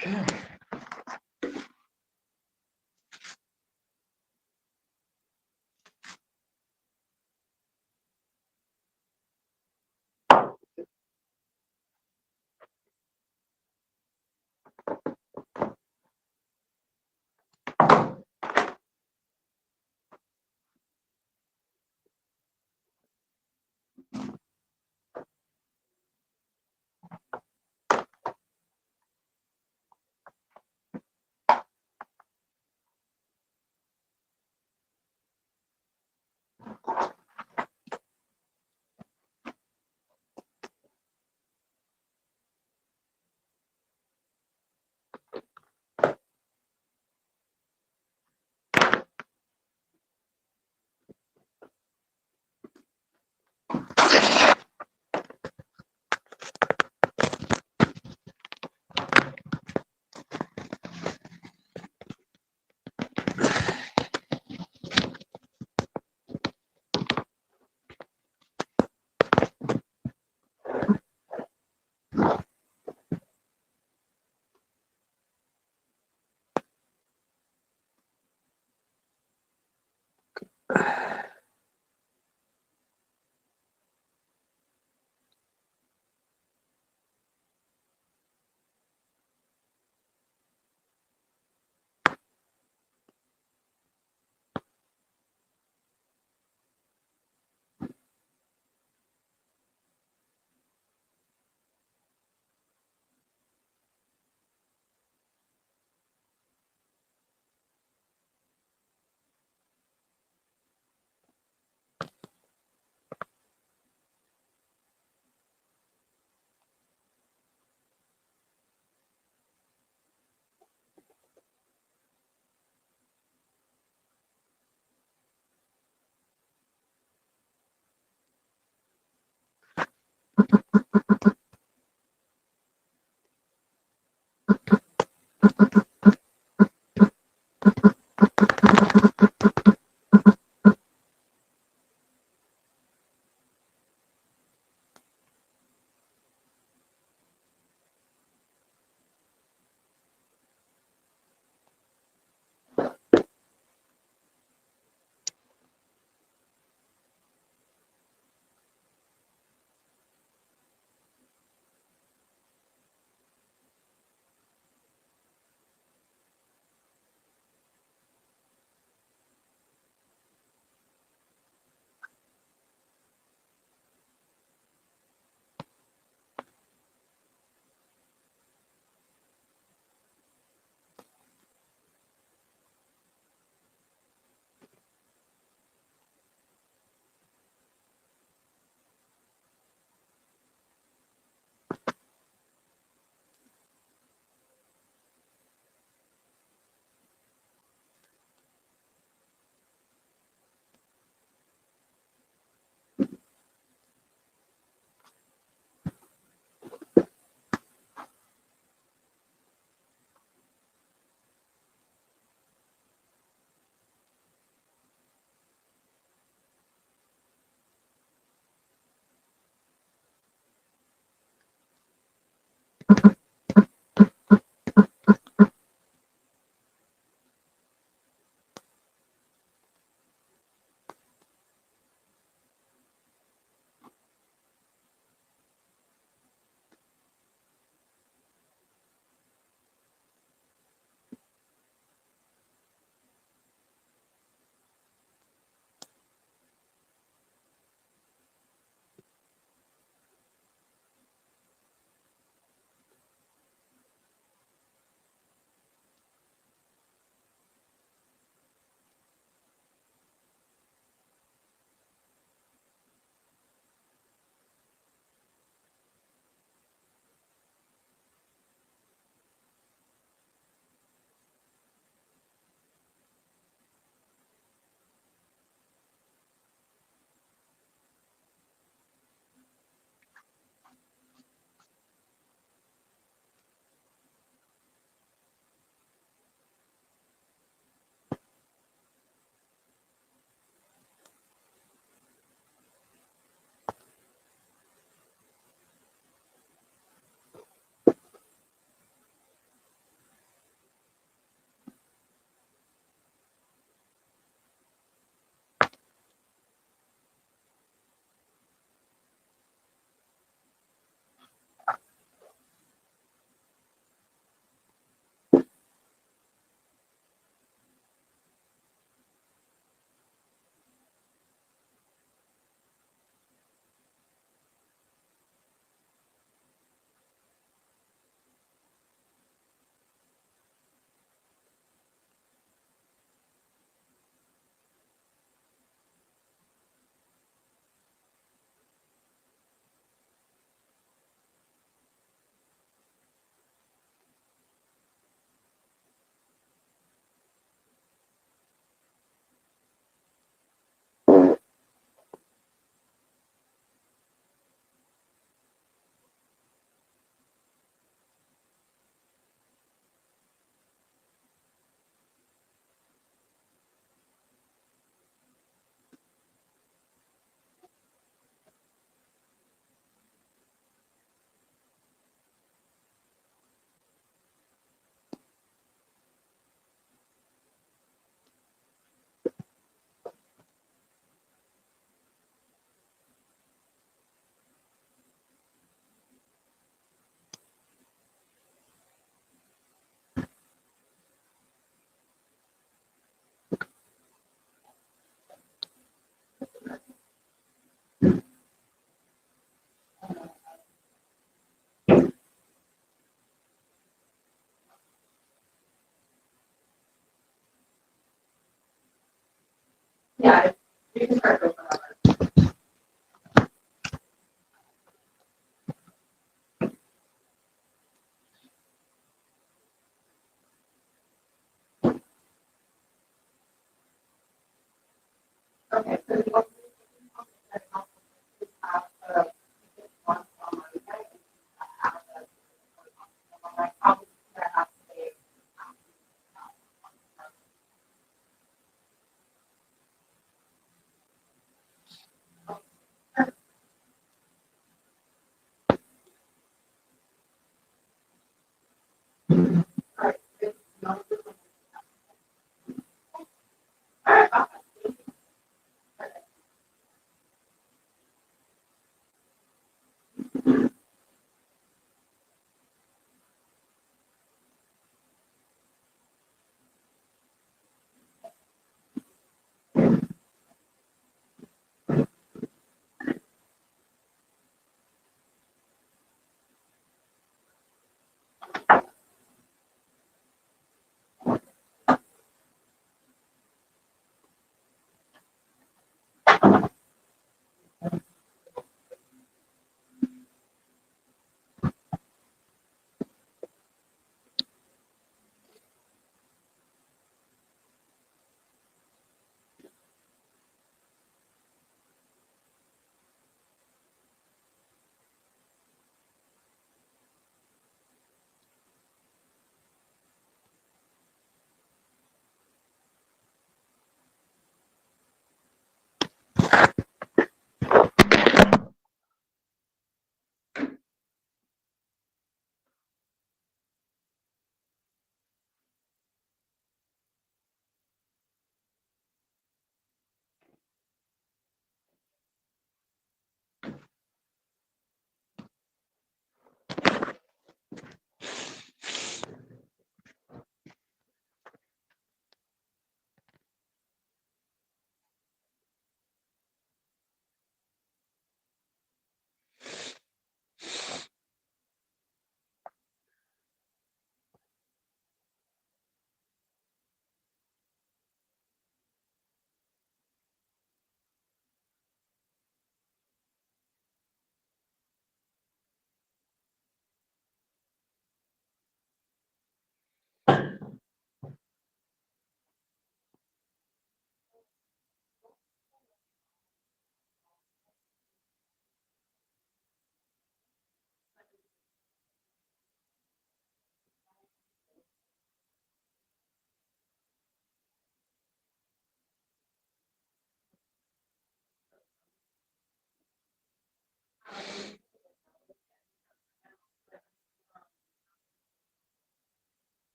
Okay.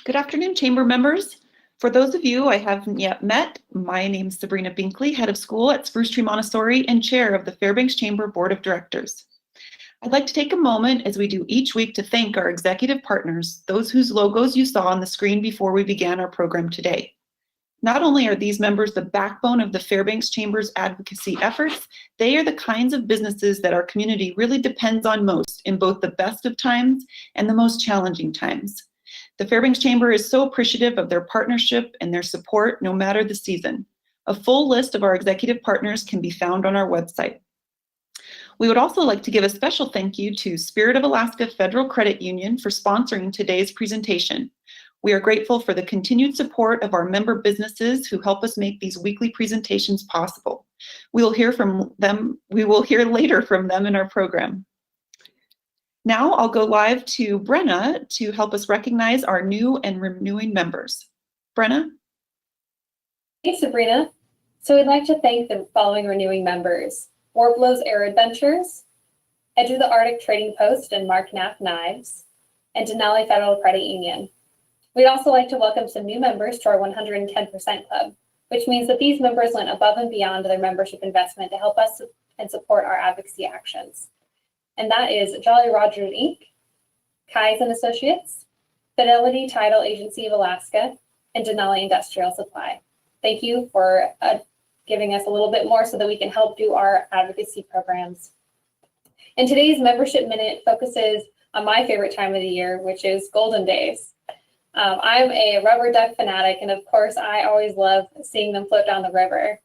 Good afternoon, Chamber members. For those of you I haven't yet met, my name is Sabrina Binkley, Head of School at Spruce Tree Montessori and Chair of the Fairbanks Chamber Board of Directors. I'd like to take a moment, as we do each week, to thank our executive partners, those whose logos you saw on the screen before we began our program today. Not only are these members the backbone of the Fairbanks Chamber's advocacy efforts, they are the kinds of businesses that our community really depends on most in both the best of times and the most challenging times. The Fairbanks Chamber is so appreciative of their partnership and their support no matter the season. A full list of our executive partners can be found on our website. We would also like to give a special thank you to Spirit of Alaska Federal Credit Union for sponsoring today's presentation. We are grateful for the continued support of our member businesses who help us make these weekly presentations possible. We will hear later from them in our program. Now I'll go live to Brenna to help us recognize our new and renewing members. Brenna? Thanks, Sabrina. So we'd like to thank the following renewing members: Warblow's Air Adventures, Edge of the Arctic Trading Post and Mark Knapp Knives, and Denali Federal Credit Union. We'd also like to welcome some new members to our 110% Club, which means that these members went above and beyond their membership investment to help us and support our advocacy actions. And that is Jolly Rogers Inc., Kais and Associates, Fidelity Title Agency of Alaska, and Denali Industrial Supply. Thank you for giving us a little bit more so that we can help do our advocacy programs. And today's membership minute focuses on my favorite time of the year, which is Golden Days. I'm a rubber duck fanatic, and of course, I always love seeing them float down the river.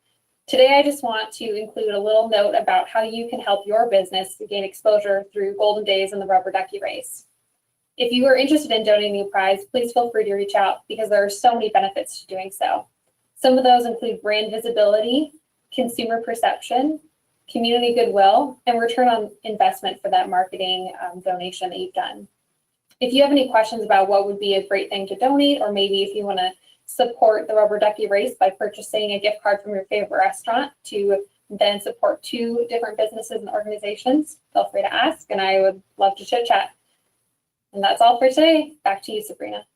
Today, I just want to include a little note about how you can help your business gain exposure through Golden Days and the Rubber Ducky Race. If you are interested in donating a prize, please feel free to reach out because there are so many benefits to doing so. Some of those include brand visibility, consumer perception, community goodwill, and return on investment for that marketing donation that you've done. If you have any questions about what would be a great thing to donate, or maybe if you want to support the Rubber Ducky Race by purchasing a gift card from your favorite restaurant to then support 2 different businesses and organizations, feel free to ask, and I would love to chit chat. And that's all for today. Back to you, Sabrina.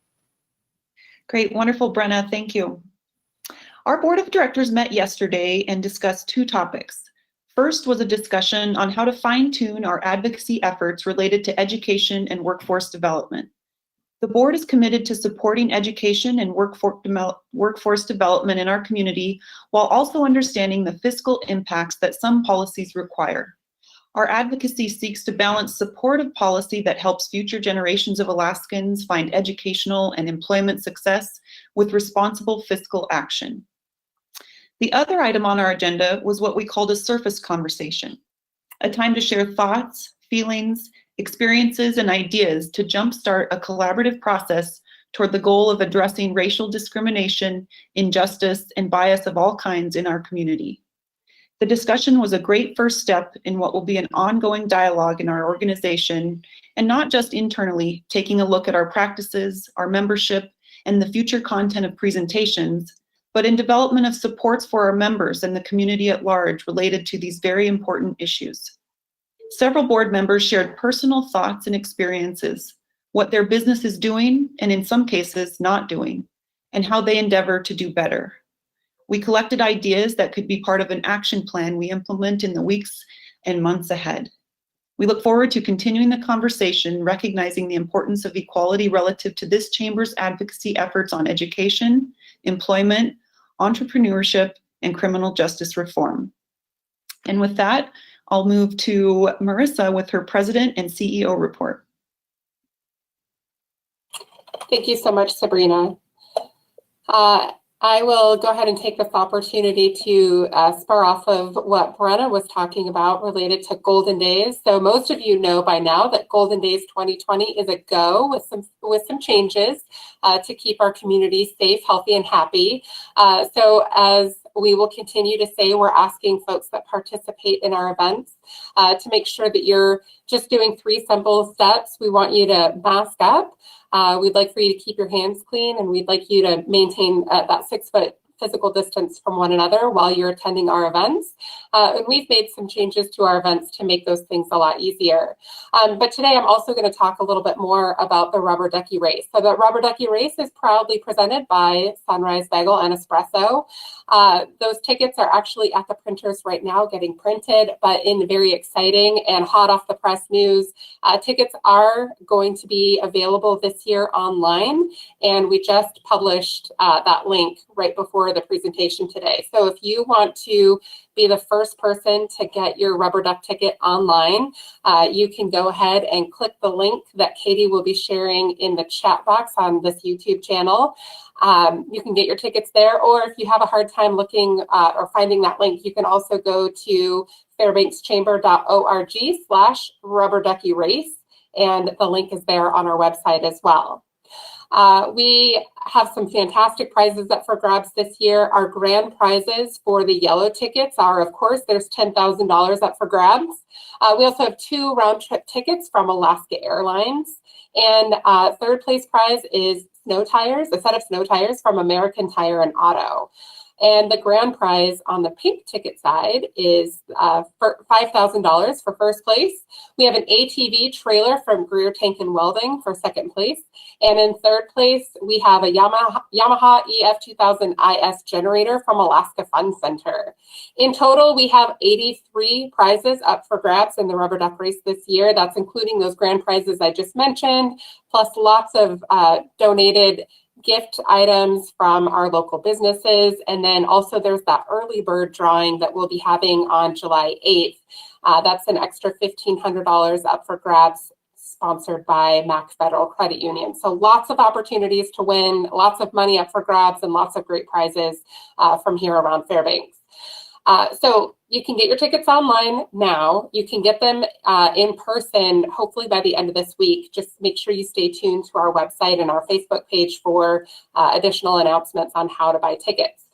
Great, wonderful, Brenna, thank you. Our board of directors met yesterday and discussed 2 topics. First was a discussion on how to fine-tune our advocacy efforts related to education and workforce development. The board is committed to supporting education and workforce development in our community while also understanding the fiscal impacts that some policies require. Our advocacy seeks to balance supportive policy that helps future generations of Alaskans find educational and employment success with responsible fiscal action. The other item on our agenda was what we called a surface conversation, a time to share thoughts, feelings, experiences, and ideas to jumpstart a collaborative process toward the goal of addressing racial discrimination, injustice, and bias of all kinds in our community. The discussion was a great first step in what will be an ongoing dialogue in our organization, and not just internally, taking a look at our practices, our membership, and the future content of presentations, but in development of supports for our members and the community at large related to these very important issues. Several board members shared personal thoughts and experiences, what their business is doing, and in some cases not doing, and how they endeavor to do better. We collected ideas that could be part of an action plan we implement in the weeks and months ahead. We look forward to continuing the conversation, recognizing the importance of equality relative to this chamber's advocacy efforts on education, employment, entrepreneurship, and criminal justice reform. And with that, I'll move to Marissa with her President and CEO report. Thank you so much, Sabrina. I will go ahead and take this opportunity to spur off of what Brenna was talking about related to Golden Days. So most of you know by now that Golden Days 2020 is a go with some changes to keep our community safe, healthy, and happy. So as we will continue to say, we're asking folks that participate in our events to make sure that you're just doing 3 simple steps. We want you to mask up. We'd like for you to keep your hands clean, and we'd like you to maintain that 6 foot physical distance from one another while you're attending our events. And we've made some changes to our events to make those things a lot easier. But today I'm also going to talk a little bit more about the Rubber Ducky Race. So the Rubber Ducky Race is proudly presented by Sunrise Bagel and Espresso. Those tickets are actually at the printers right now getting printed, but in very exciting and hot off the press news, tickets are going to be available this year online, and we just published that link right before the presentation today. So if you want to be the first person to get your Rubber Duck ticket online, you can go ahead and click the link that Katie will be sharing in the chat box on this YouTube channel. You can get your tickets there, or if you have a hard time looking or finding that link, you can also go to fairbankschamber.org/rubberduckyrace, and the link is there on our website as well. We have some fantastic prizes up for grabs this year. Our grand prizes for the yellow tickets are, of course, there's $10,000 up for grabs. We also have 2 round-trip tickets from Alaska Airlines. And third place prize is snow tires, a set of snow tires from American Tire and Auto. And the grand prize on the pink ticket side is for $5,000 for first place. We have an ATV trailer from Greer Tank and Welding for second place. And in third place, we have a Yamaha EF2000 IS generator from Alaska Fun Center. In total, we have 83 prizes up for grabs in the Rubber Duck Race this year. That's including those grand prizes I just mentioned, plus lots of donated gift items from our local businesses. And then also there's that early bird drawing that we'll be having on July 8th. That's an extra $1,500 up for grabs, sponsored by Mac Federal Credit Union. So lots of opportunities to win, lots of money up for grabs, and lots of great prizes from here around Fairbanks. So you can get your tickets online now. You can get them in person, hopefully by the end of this week. Just make sure you stay tuned to our website and our Facebook page for additional announcements on how to buy tickets.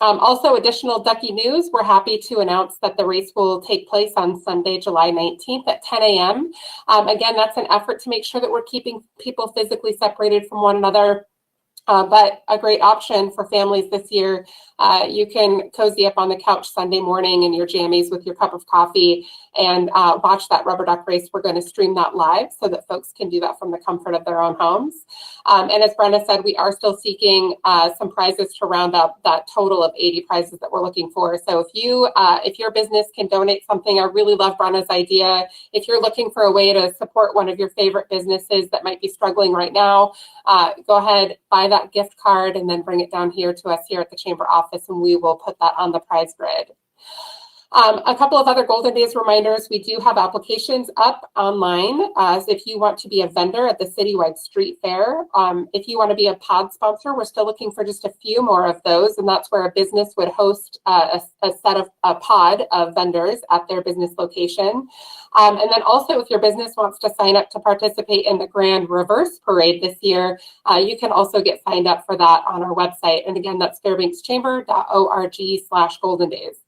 Also, additional Ducky news, we're happy to announce that the race will take place on Sunday, July 19th at 10 a.m. Again, that's an effort to make sure that we're keeping people physically separated from one another. But a great option for families this year. You can cozy up on the couch Sunday morning in your jammies with your cup of coffee and watch that Rubber Duck Race. We're going to stream that live so that folks can do that from the comfort of their own homes. And as Brenda said, we are still seeking some prizes to round up that total of 80 prizes that we're looking for. So if your business can donate something, I really love Brenna's idea. If you're looking for a way to support one of your favorite businesses that might be struggling right now, go ahead, buy that gift card, and then bring it down here to us here at the Chamber office, and we will put that on the prize grid. A couple of other Golden Days reminders. We do have applications up online. So if you want to be a vendor at the citywide street fair, if you want to be a pod sponsor, we're still looking for just a few more of those. And that's where a business would host a pod of vendors at their business location. And then also, if your business wants to sign up to participate in the Grand Reverse Parade this year, you can also get signed up for that on our website. And again, that's fairbankschamber.org/Golden Days.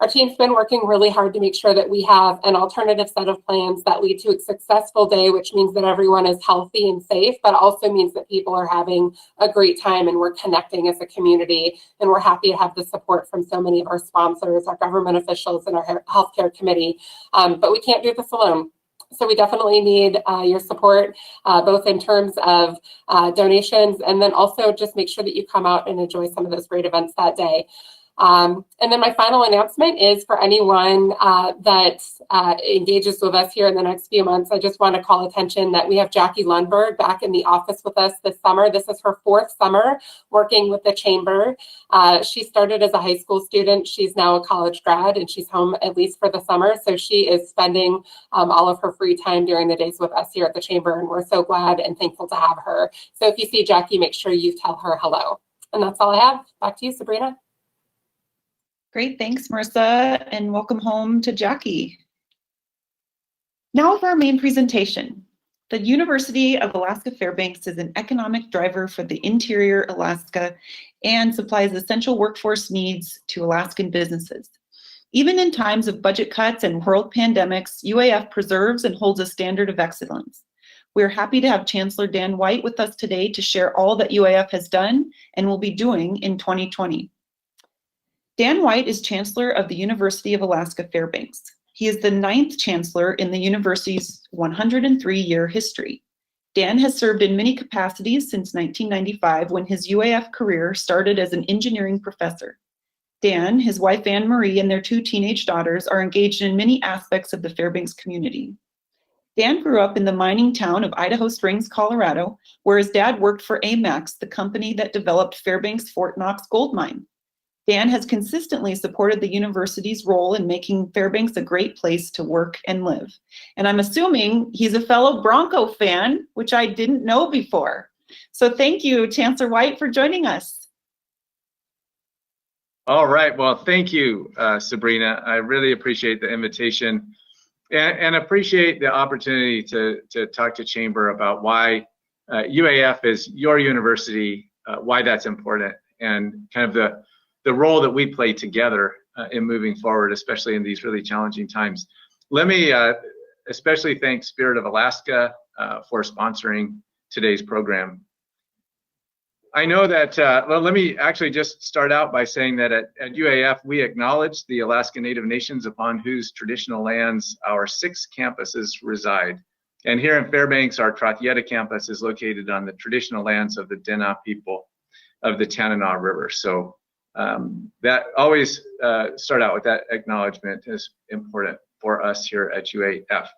Our team's been working really hard to make sure that we have an alternative set of plans that lead to a successful day, which means that everyone is healthy and safe, but also means that people are having a great time and we're connecting as a community. And we're happy to have the support from so many of our sponsors, our government officials, and our healthcare committee. But we can't do this alone. So we definitely need your support, both in terms of donations, and then also just make sure that you come out and enjoy some of those great events that day. And then my final announcement is for anyone that engages with us here in the next few months. I just want to call attention that we have Jackie Lundberg back in the office with us this summer. This is her 4th summer working with the Chamber. She started as a high school student. She's now a college grad, and she's home at least for the summer. So she is spending all of her free time during the days with us here at the Chamber, and we're so glad and thankful to have her. So if you see Jackie, make sure you tell her hello. And that's all I have. Back to you, Sabrina. Great, thanks, Marissa, and welcome home to Jackie. Now for our main presentation. The University of Alaska Fairbanks is an economic driver for the interior Alaska and supplies essential workforce needs to Alaskan businesses. Even in times of budget cuts and world pandemics, UAF preserves and holds a standard of excellence. We're happy to have Chancellor Dan White with us today to share all that UAF has done and will be doing in 2020. Dan White is Chancellor of the University of Alaska Fairbanks. He is the 9th Chancellor in the university's 103-year history. Dan has served in many capacities since 1995 when his UAF career started as an engineering professor. Dan, his wife Anne Marie, and their 2 teenage daughters are engaged in many aspects of the Fairbanks community. Dan grew up in the mining town of Idaho Springs, Colorado, where his dad worked for AMAX, the company that developed Fairbanks Fort Knox gold mine. Dan has consistently supported the university's role in making Fairbanks a great place to work and live. And I'm assuming he's a fellow Bronco fan, which I didn't know before. So thank you, Chancellor White, for joining us. All right, well, thank you, Sabrina. I really appreciate the invitation and appreciate the opportunity to talk to Chamber about why UAF is your university, why that's important, and kind of the role that we play together in moving forward, especially in these really challenging times. Let me especially thank Spirit of Alaska for sponsoring today's program. I know that, well, let me actually just start out by saying that at UAF, we acknowledge the Alaska Native Nations upon whose traditional lands our 6 campuses reside. And here in Fairbanks, our Trothieta campus is located on the traditional lands of the Dena people of the Tanana River. So that always start out with that acknowledgement is important for us here at UAF.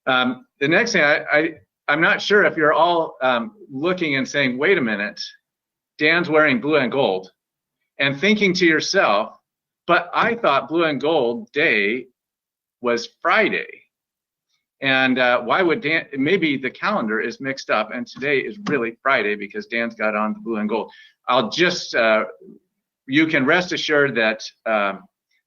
The next thing, I'm not sure if you're all looking and saying, wait a minute, Dan's wearing blue and gold, and thinking to yourself, but I thought Blue and Gold Day was Friday. And why would Dan, maybe the calendar is mixed up and today is really Friday because Dan's got on the blue and gold. I'll just, you can rest assured that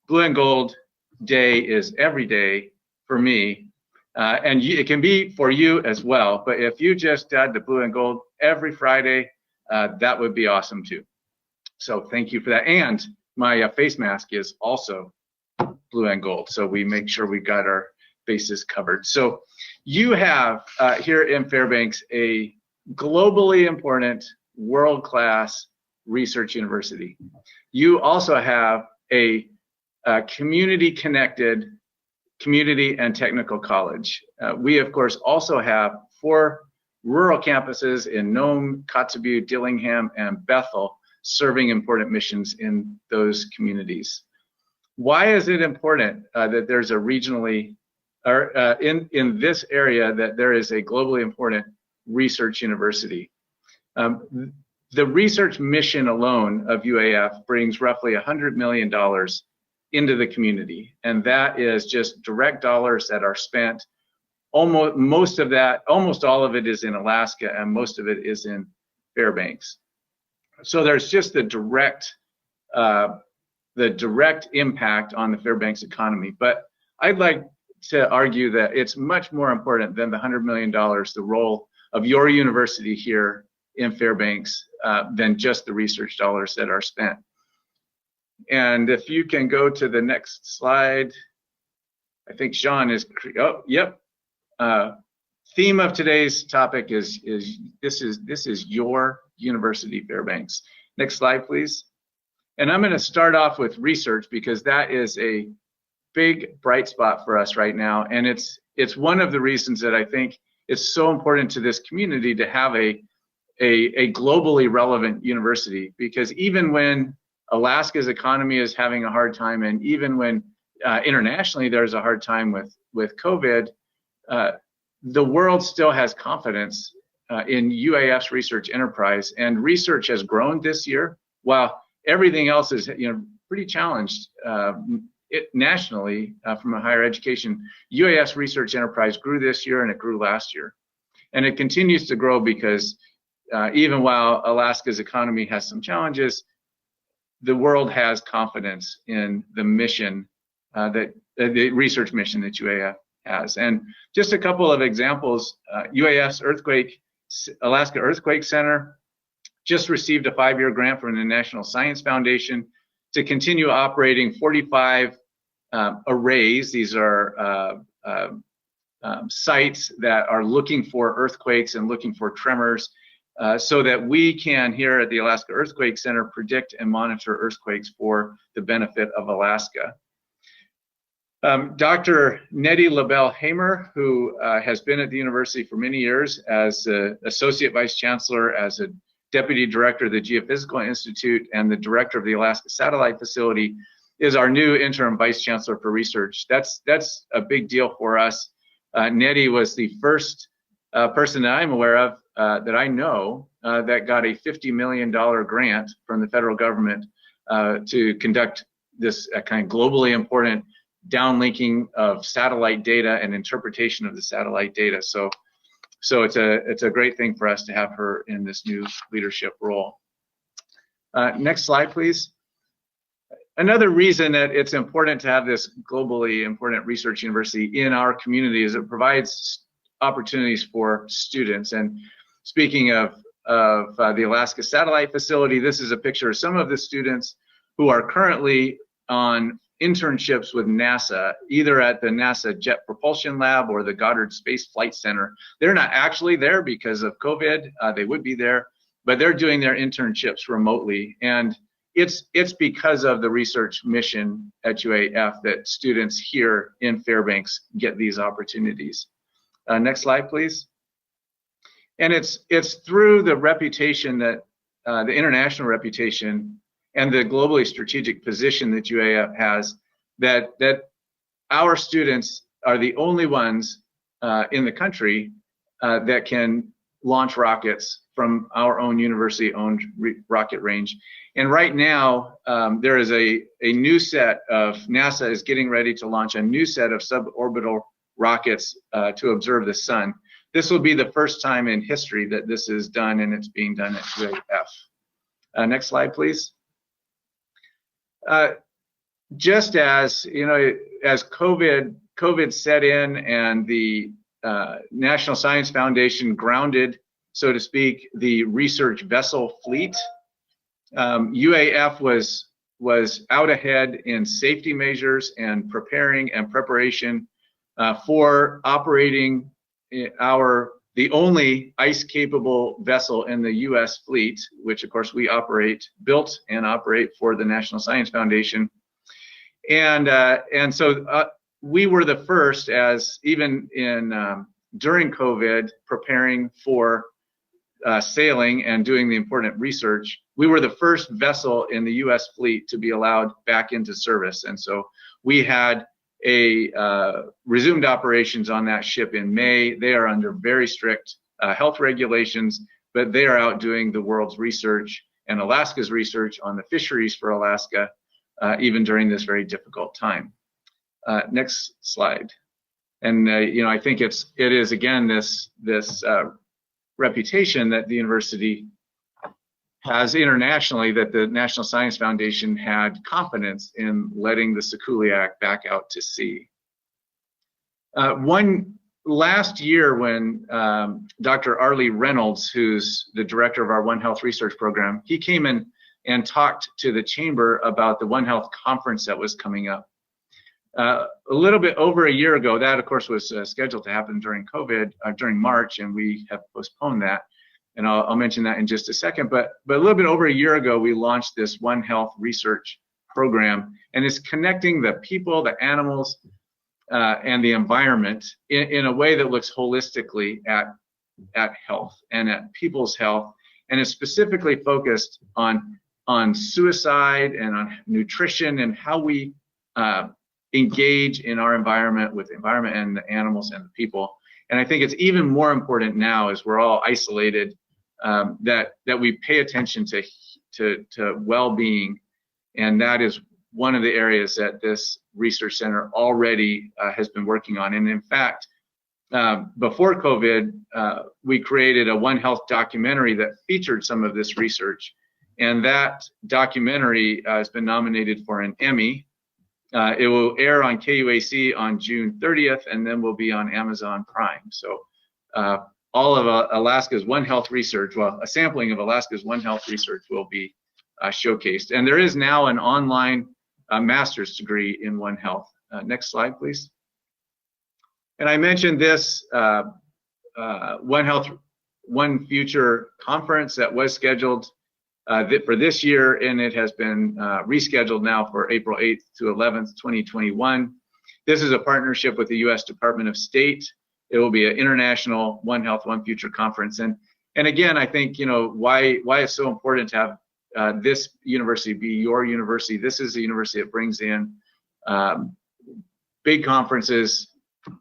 Blue and Gold Day is every day for me. And it can be for you as well, but if you just add the blue and gold every Friday, that would be awesome too. So thank you for that. And my face mask is also blue and gold, so we make sure we got our bases covered. So you have here in Fairbanks a globally important, world-class research university. You also have a community-connected community and technical college. We, of course, also have 4 rural campuses in Nome, Kotzebue, Dillingham, and Bethel, serving important missions in those communities. Why is it important that there's a regionally, or in this area, that there is a globally important research university? The research mission alone of UAF brings roughly $100 million into the community, and that is just direct dollars that are spent. Almost all of it is in Alaska, and most of it is in Fairbanks. So there's just the direct impact on the Fairbanks economy. But I'd like to argue that it's much more important than the $100 million, the role of your university here in Fairbanks, than just the research dollars that are spent. And if you can go to the next slide, I think Sean is, oh, yep. Theme of today's topic is this is your university, Fairbanks. Next slide, please. And I'm going to start off with research because that is a big bright spot for us right now, and it's one of the reasons that I think it's so important to this community to have a globally relevant university, because even when Alaska's economy is having a hard time, and even when internationally there's a hard time with COVID, the world still has confidence in UAF's research enterprise, and research has grown this year while everything else is pretty challenged nationally from a higher education. UAF's research enterprise grew this year and it grew last year, and it continues to grow because even while Alaska's economy has some challenges, the world has confidence in the mission, the research mission that UAF has. And just a couple of examples, UAF's Alaska Earthquake Center just received a 5-year grant from the National Science Foundation to continue operating 45 arrays. These are sites that are looking for earthquakes and looking for tremors so that we can, here at the Alaska Earthquake Center, predict and monitor earthquakes for the benefit of Alaska. Dr. Nettie LaBelle-Hamer, who has been at the university for many years as Associate Vice Chancellor, as a Deputy Director of the Geophysical Institute, and the Director of the Alaska Satellite Facility, is our new Interim Vice Chancellor for Research. That's a big deal for us. Nettie was the first person that I'm aware of, that I know, that got a $50 million grant from the federal government to conduct this kind of globally important downlinking of satellite data and interpretation of the satellite data. So it's a great thing for us to have her in this new leadership role. Next slide, please. Another reason that it's important to have this globally important research university in our community is it provides opportunities for students. And speaking of the Alaska Satellite Facility, this is a picture of some of the students who are currently on internships with NASA, either at the NASA Jet Propulsion Lab or the Goddard Space Flight Center. They're not actually there because of COVID. They would be there, but they're doing their internships remotely. And it's because of the research mission at UAF that students here in Fairbanks get these opportunities. Next slide, please. And it's through the reputation that the international reputation and the globally strategic position that UAF has that our students are the only ones in the country that can launch rockets from our own university-owned rocket range. And right now, there is a new set of, NASA is getting ready to launch a new set of suborbital rockets to observe the sun. This will be the first time in history that this is done, and it's being done at UAF. Next slide, please. Just as, you know, as COVID set in and the National Science Foundation grounded, so to speak, the research vessel fleet, UAF was out ahead in safety measures and preparation for operating the only ice-capable vessel in the U.S. fleet, which of course we built and operate for the National Science Foundation. And so we were the first, as even during COVID, preparing for sailing and doing the important research, we were the first vessel in the U.S. fleet to be allowed back into service. And so we had resumed operations on that ship in May. They are under very strict health regulations, but they are out doing the world's research and Alaska's research on the fisheries for Alaska, even during this very difficult time. Next slide. And you know, I think it is again this reputation that the university has internationally, that the National Science Foundation had confidence in letting the Sikuliaq back out to sea. Last year, when Dr. Arlie Reynolds, who's the director of our One Health research program, he came in and talked to the chamber about the One Health conference that was coming up. A little bit over a year ago, that of course was scheduled to happen during COVID, during March, and we have postponed that. And I'll mention that in just a second. But a little bit over a year ago, we launched this One Health research program, and it's connecting the people, the animals, and the environment in a way that looks holistically at health and at people's health, and is specifically focused on suicide and on nutrition and how we engage in our environment with the environment and the animals and the people. And I think it's even more important now, as we're all isolated, that we pay attention to well-being, and that is one of the areas that this research center already has been working on. And in fact, before COVID, we created a One Health documentary that featured some of this research, and that documentary has been nominated for an Emmy. It will air on KUAC on June 30th, and then will be on Amazon Prime. So all of Alaska's One Health research, well, a sampling of Alaska's One Health research will be showcased. And there is now an online master's degree in One Health. Next slide, please. And I mentioned this One Health One Future conference that was scheduled for this year, and it has been rescheduled now for April 8th to 11th, 2021. This is a partnership with the U.S. Department of State. It will be an international One Health, One Future conference. And again, I think, you know, why it's so important to have this university be your university. This is a university that brings in big conferences,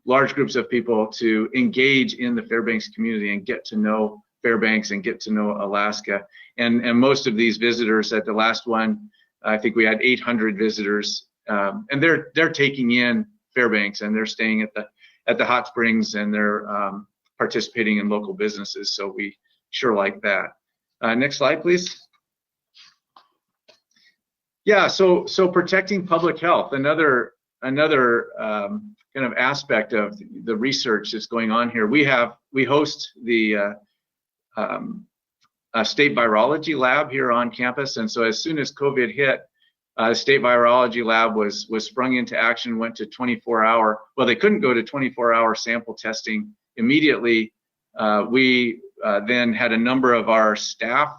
large groups of people to engage in the Fairbanks community and get to know Fairbanks and get to know Alaska. And most of these visitors at the last one, I think we had 800 visitors, and they're taking in Fairbanks, and they're staying at the hot springs, and they're participating in local businesses. So we sure like that. Next slide, please. Yeah, so protecting public health, another kind of aspect of the research that's going on here. We host the state virology lab here on campus, and so as soon as COVID hit, the state virology lab was sprung into action, went to 24-hour. Well, they couldn't go to 24-hour sample testing immediately. We then had a number of our staff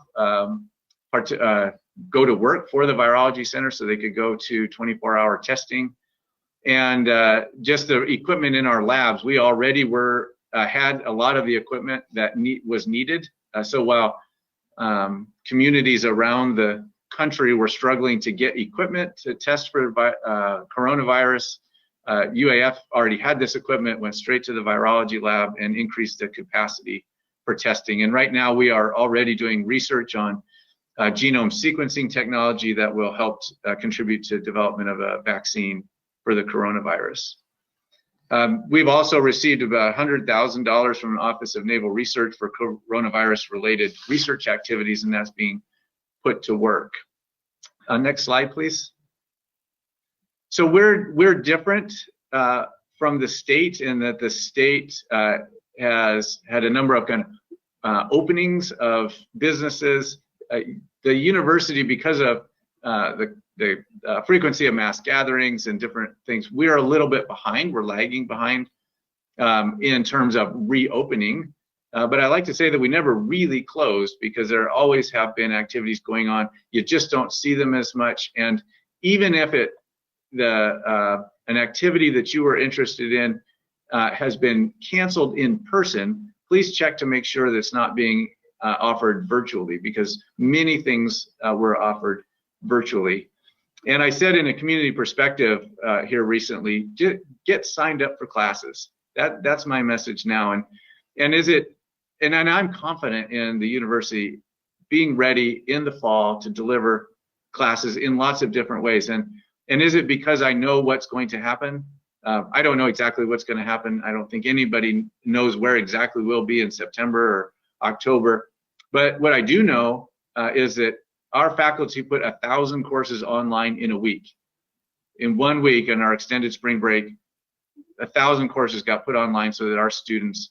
go to work for the virology center so they could go to 24-hour testing. And just the equipment in our labs, we already had a lot of the equipment that was needed. So while communities around the country were struggling to get equipment to test for coronavirus, UAF already had this equipment, went straight to the virology lab and increased the capacity for testing. And right now we are already doing research on genome sequencing technology that will help contribute to development of a vaccine for the coronavirus. We've also received about $100,000 from the Office of Naval Research for coronavirus-related research activities, and that's being put to work. Next slide, please. So we're different from the state in that the state has had a number of kind of openings of businesses. The university, because of the frequency of mass gatherings and different things, we're a little bit behind. We're lagging behind in terms of reopening. But I like to say that we never really closed because there always have been activities going on. You just don't see them as much. And even if an activity that you were interested in has been canceled in person, please check to make sure that it's not being offered virtually, because many things were offered virtually. And I said in a community perspective here recently, get signed up for classes. That's my message now. And I'm confident in the university being ready in the fall to deliver classes in lots of different ways. And is it because I know what's going to happen? I don't know exactly what's going to happen. I don't think anybody knows where exactly we'll be in September or October. But what I do know is that our faculty put 1,000 courses online in a week. In 1 week, in our extended spring break, 1,000 courses got put online so that our students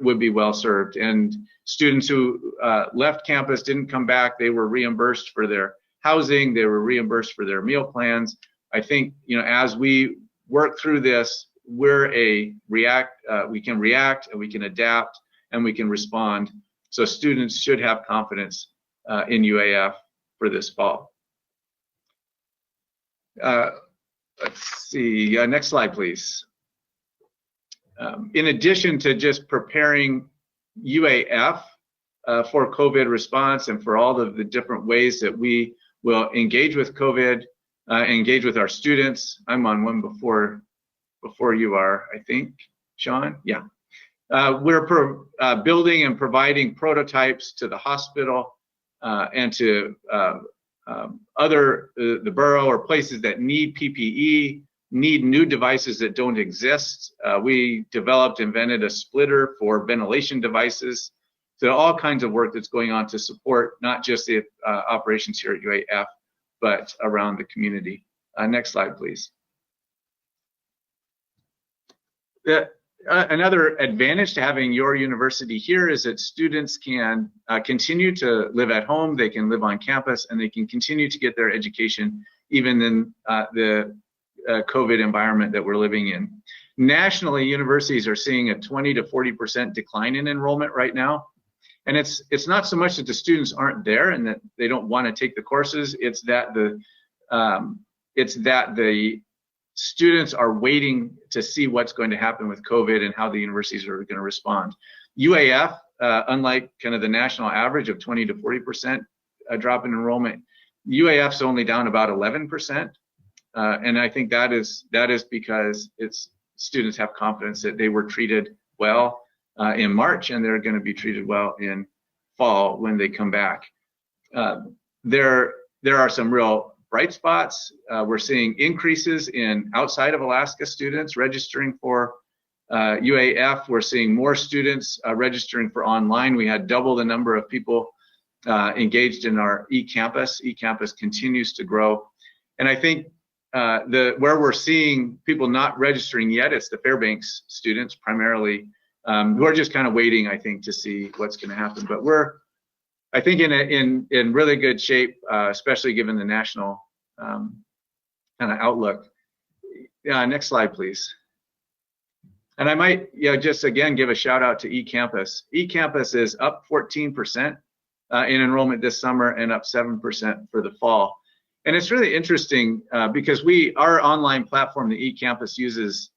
would be well served. And students who left campus, didn't come back, they were reimbursed for their housing, they were reimbursed for their meal plans. I think, you know, as we work through this, we can react and we can adapt and we can respond. So students should have confidence in UAF for this fall. Let's see, next slide, please. In addition to just preparing UAF for COVID response and for all of the different ways that we will engage with COVID, engage with our students. I'm on one before you are, I think, Sean. Yeah. We're building and providing prototypes to the hospital and to the borough or places that need PPE, need new devices that don't exist. We invented a splitter for ventilation devices. So all kinds of work that's going on to support not just the operations here at UAF, but around the community. Next slide, please. Another advantage to having your university here is that students can continue to live at home, they can live on campus, and they can continue to get their education even in the COVID environment that we're living in. Nationally, universities are seeing a 20 to 40% decline in enrollment right now. And it's not so much that the students aren't there and that they don't want to take the courses. It's that the students are waiting to see what's going to happen with COVID and how the universities are going to respond. UAF, unlike kind of the national average of 20 to 40% drop in enrollment, UAF's only down about 11%. And I think that is because students have confidence that they were treated well in March, and they're going to be treated well in fall when they come back. There are some real bright spots. We're seeing increases in outside of Alaska students registering for UAF. We're seeing more students registering for online. We had double the number of people engaged in our eCampus. eCampus continues to grow. And I think where we're seeing people not registering yet, it's the Fairbanks students primarily, who are just kind of waiting, I think, to see what's going to happen. But we're, I think, in really good shape, especially given the national kind of outlook. Next slide, please. And I might, just again give a shout out to eCampus. eCampus is up 14% in enrollment this summer and up 7% for the fall. And it's really interesting because our online platform, the eCampus uses,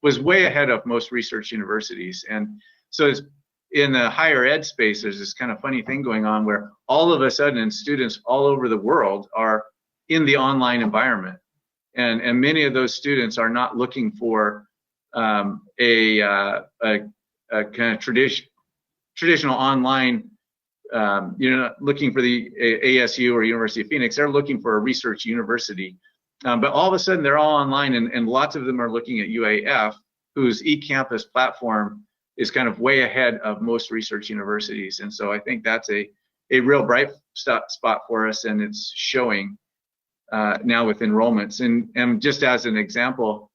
was way ahead of most research universities. And so it's, in the higher ed space, there's this kind of funny thing going on where all of a sudden students all over the world are in the online environment. And many of those students are not looking for a kind of traditional online, not looking for the ASU or University of Phoenix. They're looking for a research university. But all of a sudden they're all online, and lots of them are looking at UAF, whose eCampus platform is kind of way ahead of most research universities. And so I think that's a real bright spot for us, and it's showing now with enrollments. And just as an example,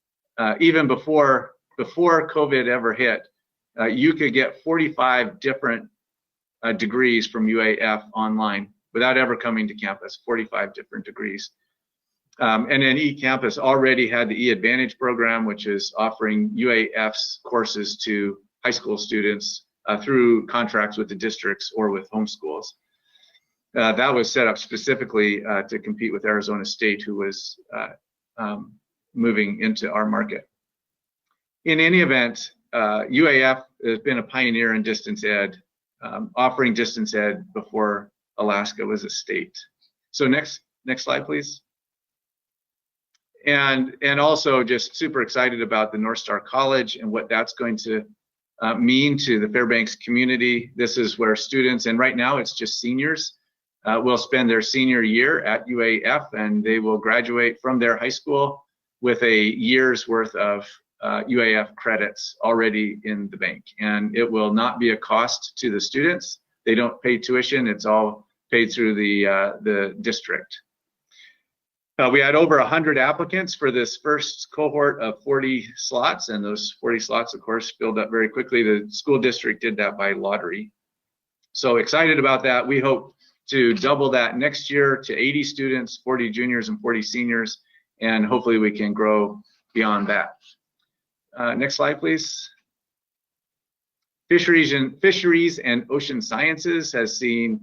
even before COVID ever hit, you could get 45 different degrees from UAF online without ever coming to campus, 45 different degrees. And then eCampus already had the eAdvantage program, which is offering UAF's courses to high school students through contracts with the districts or with homeschools. That was set up specifically to compete with Arizona State, who was moving into our market. In any event, UAF has been a pioneer in distance ed, offering distance ed before Alaska was a state. So next slide, please. And also just super excited about the North Star College and what that's going to mean to the Fairbanks community. This is where students, and right now it's just seniors, will spend their senior year at UAF, and they will graduate from their high school with a year's worth of UAF credits already in the bank. And it will not be a cost to the students. They don't pay tuition. It's all paid through the district. We had over 100 applicants for this first cohort of 40 slots, and those 40 slots, of course, filled up very quickly. The school district did that by lottery. So excited about that. We hope to double that next year to 80 students, 40 juniors and 40 seniors, and hopefully we can grow beyond that. Next slide, please. Fisheries and Ocean Sciences has seen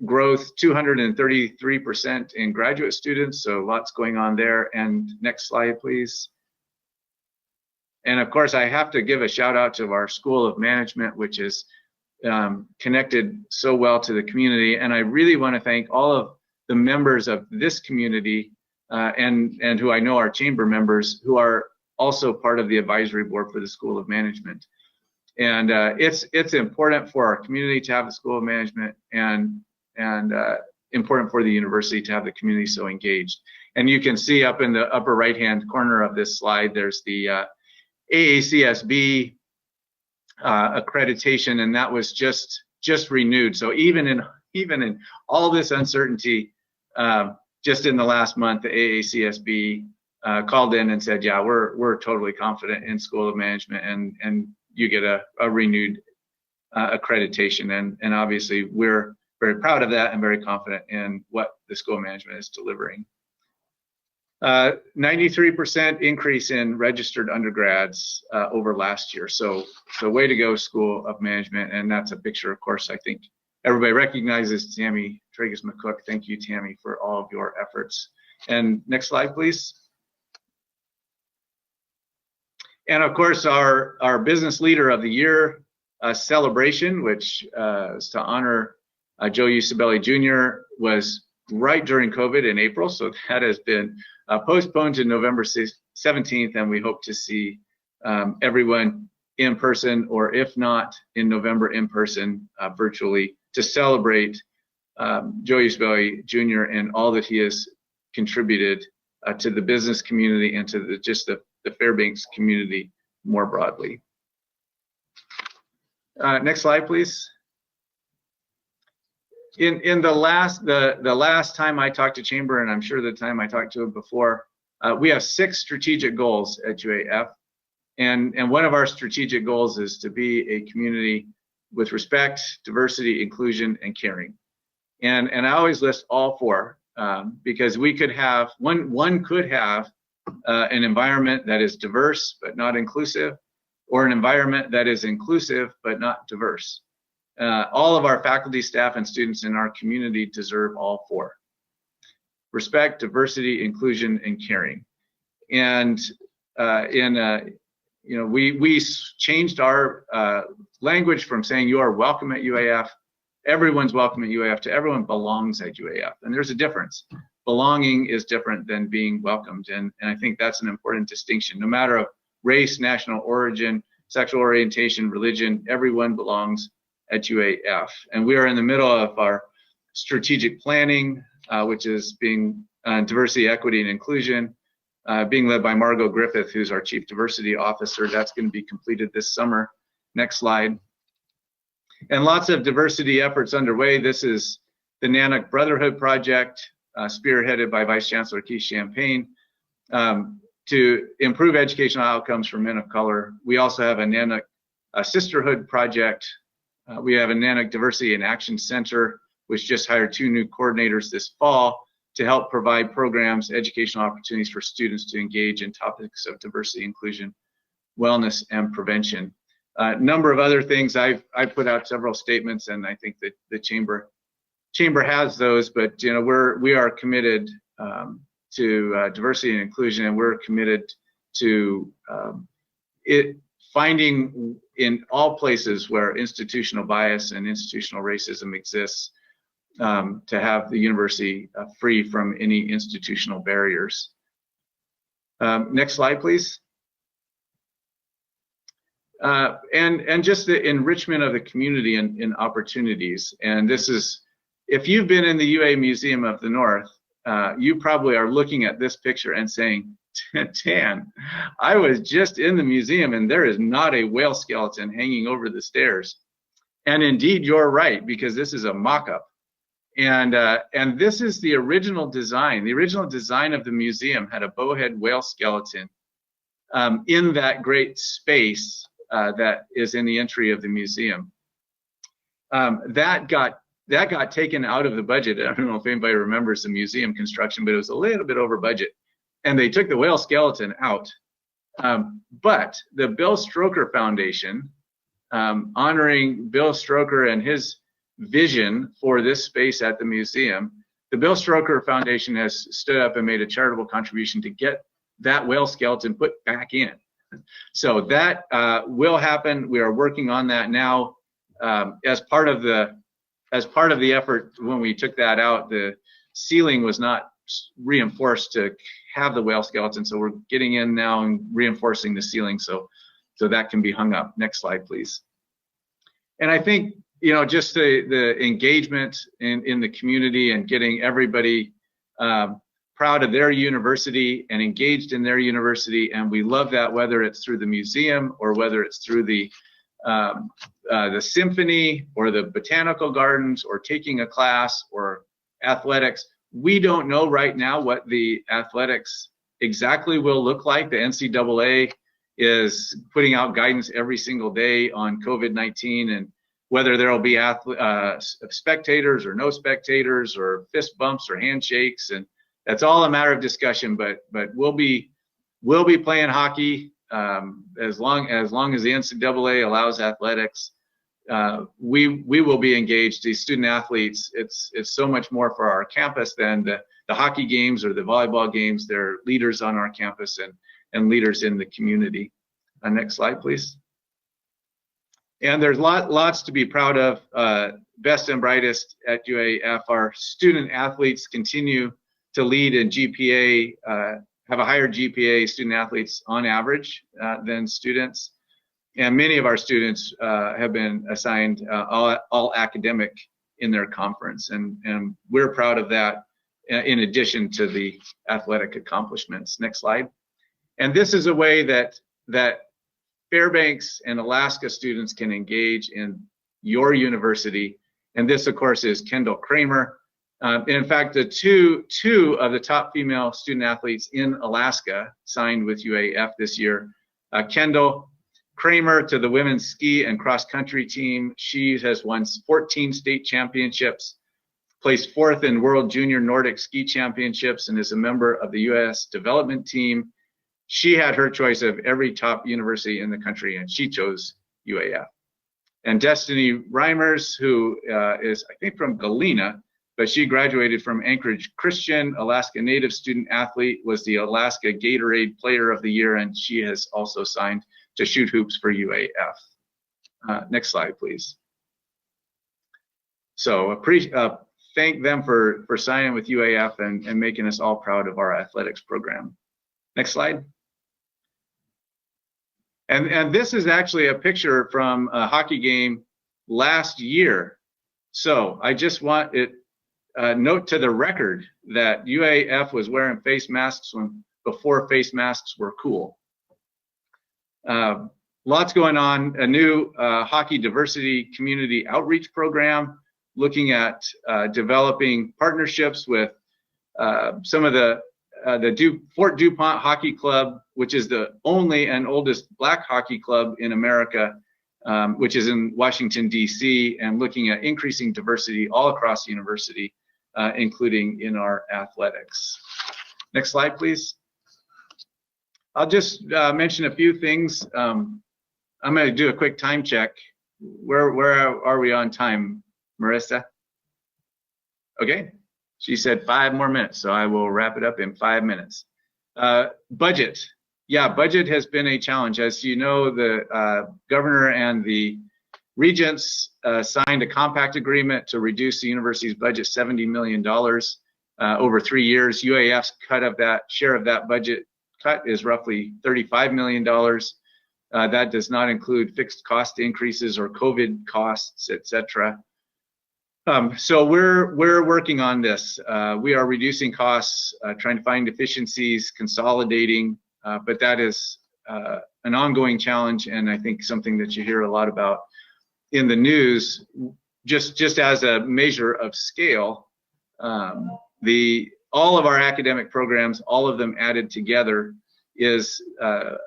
growth 233% in graduate students, so lots going on there. And next slide, please. And of course, I have to give a shout out to our School of Management, which is connected so well to the community. And I really want to thank all of the members of this community and who I know are chamber members, who are also part of the advisory board for the School of Management. And it's important for our community to have the School of Management, and important for the university to have the community so engaged. And you can see up in the upper right-hand corner of this slide, there's the AACSB accreditation, and that was just renewed. So even in all this uncertainty, just in the last month, the AACSB called in and said, yeah, we're totally confident in School of Management, and you get a renewed accreditation. And obviously we're very proud of that and very confident in what the School of Management is delivering. 93% increase in registered undergrads over last year. So way to go, School of Management. And that's a picture, of course, I think everybody recognizes Tammy Tragus McCook. Thank you, Tammy, for all of your efforts. And next slide, please. And of course, our Business Leader of the Year celebration, which is to honor Joe Usabelli Jr., was right during COVID in April. So that has been postponed to November 17th, and we hope to see everyone in person, or if not in November in person, virtually, to celebrate Joe Usabelli Jr. and all that he has contributed to the business community and to the Fairbanks community more broadly. Next slide, please. In the last time I talked to Chamber, and I'm sure the time I talked to him before, we have 6 strategic goals at UAF, and one of our strategic goals is to be a community with respect, diversity, inclusion, and caring. And I always list all 4 because we could have one could have an environment that is diverse but not inclusive, or an environment that is inclusive but not diverse. All of our faculty, staff, and students in our community deserve all 4: respect, diversity, inclusion, and caring. And we changed our language from saying you are welcome at UAF, everyone's welcome at UAF, to everyone belongs at UAF. And there's a difference. Belonging is different than being welcomed, and I think that's an important distinction. No matter of race, national origin, sexual orientation, religion, everyone belongs at UAF. And we are in the middle of our strategic planning, which is being diversity, equity, and inclusion, being led by Margot Griffith, who's our Chief Diversity Officer. That's going to be completed this summer. Next slide. And lots of diversity efforts underway. This is the Nanook Brotherhood Project, spearheaded by Vice Chancellor Keith Champagne, to improve educational outcomes for men of color. We also have a Nanook Sisterhood Project. We have a Nanook Diversity and Action Center, which just hired 2 new coordinators this fall to help provide programs, educational opportunities for students to engage in topics of diversity, inclusion, wellness, and prevention. A number of other things. I've put out several statements, and I think that the Chamber has those, but we are committed to diversity and inclusion, and we're committed to finding in all places where institutional bias and institutional racism exists, to have the university free from any institutional barriers. Next slide, please. And just the enrichment of the community in opportunities. And this is, if you've been in the UA Museum of the North, you probably are looking at this picture and saying, Tan, I was just in the museum and there is not a whale skeleton hanging over the stairs. And indeed, you're right, because this is a mock-up. And this is the original design. The original design of the museum had a bowhead whale skeleton in that great space that is in the entry of the museum. That got taken out of the budget. I don't know if anybody remembers the museum construction, but it was a little bit over budget. And they took the whale skeleton out. But the Bill Stroker Foundation, honoring Bill Stroker and his vision for this space at the museum, the Bill Stroker Foundation has stood up and made a charitable contribution to get that whale skeleton put back in. So that will happen. We are working on that now. As part of the effort, when we took that out, the ceiling was not reinforced to have the whale skeleton, so we're getting in now and reinforcing the ceiling so that can be hung up. Next slide, please. And I think, just the engagement in the community and getting everybody proud of their university and engaged in their university, and we love that, whether it's through the museum or whether it's through the symphony or the botanical gardens or taking a class or athletics. We don't know right now what the athletics exactly will look like. The NCAA is putting out guidance every single day on COVID-19 and whether there will be spectators or no spectators or fist bumps or handshakes. And that's all a matter of discussion. But we'll be playing hockey as long as the NCAA allows athletics. We will be engaged. These student athletes, it's so much more for our campus than the hockey games or the volleyball games. They're leaders on our campus and leaders in the community. Next slide, please. And there's lots to be proud of. Best and brightest at UAF. Our student athletes continue to lead in GPA, have a higher GPA, student athletes on average than students. And many of our students have been assigned all academic in their conference. And we're proud of that in addition to the athletic accomplishments. Next slide. And this is a way that Fairbanks and Alaska students can engage in your university. And this, of course, is Kendall Kramer. In fact, the two of the top female student athletes in Alaska signed with UAF this year. Kendall Kramer to the women's ski and cross country team. She has won 14 state championships, placed 4th in World Junior Nordic Ski Championships, and is a member of the U.S. development team. She had her choice of every top university in the country, and she chose UAF. And Destiny Reimers, who is, I think, from Galena, but she graduated from Anchorage Christian, Alaska Native student athlete, was the Alaska Gatorade Player of the Year, and she has also signed to shoot hoops for UAF. Next slide, please. So thank them for signing with UAF and making us all proud of our athletics program. Next slide. And this is actually a picture from a hockey game last year. So I just want it note to the record that UAF was wearing face masks before face masks were cool. Lots going on. A new hockey diversity community outreach program, looking at developing partnerships with some of the Fort DuPont Hockey Club, which is the only and oldest Black hockey club in America, which is in Washington, D.C., and looking at increasing diversity all across the university, including in our athletics. Next slide, please. I'll just mention a few things. I'm going to do a quick time check. Where are we on time, Marissa? Okay. She said 5 more minutes, so I will wrap it up in 5 minutes. Budget. Yeah, budget has been a challenge. As you know, the governor and the regents signed a compact agreement to reduce the university's budget $70 million over 3 years. UAF's share of that budget cut is roughly $35 million. That does not include fixed cost increases or COVID costs, etc. So we're working on this. We are reducing costs, trying to find efficiencies, consolidating, but that is an ongoing challenge, and I think something that you hear a lot about in the news. Just as a measure of scale, all of our academic programs, all of them added together, is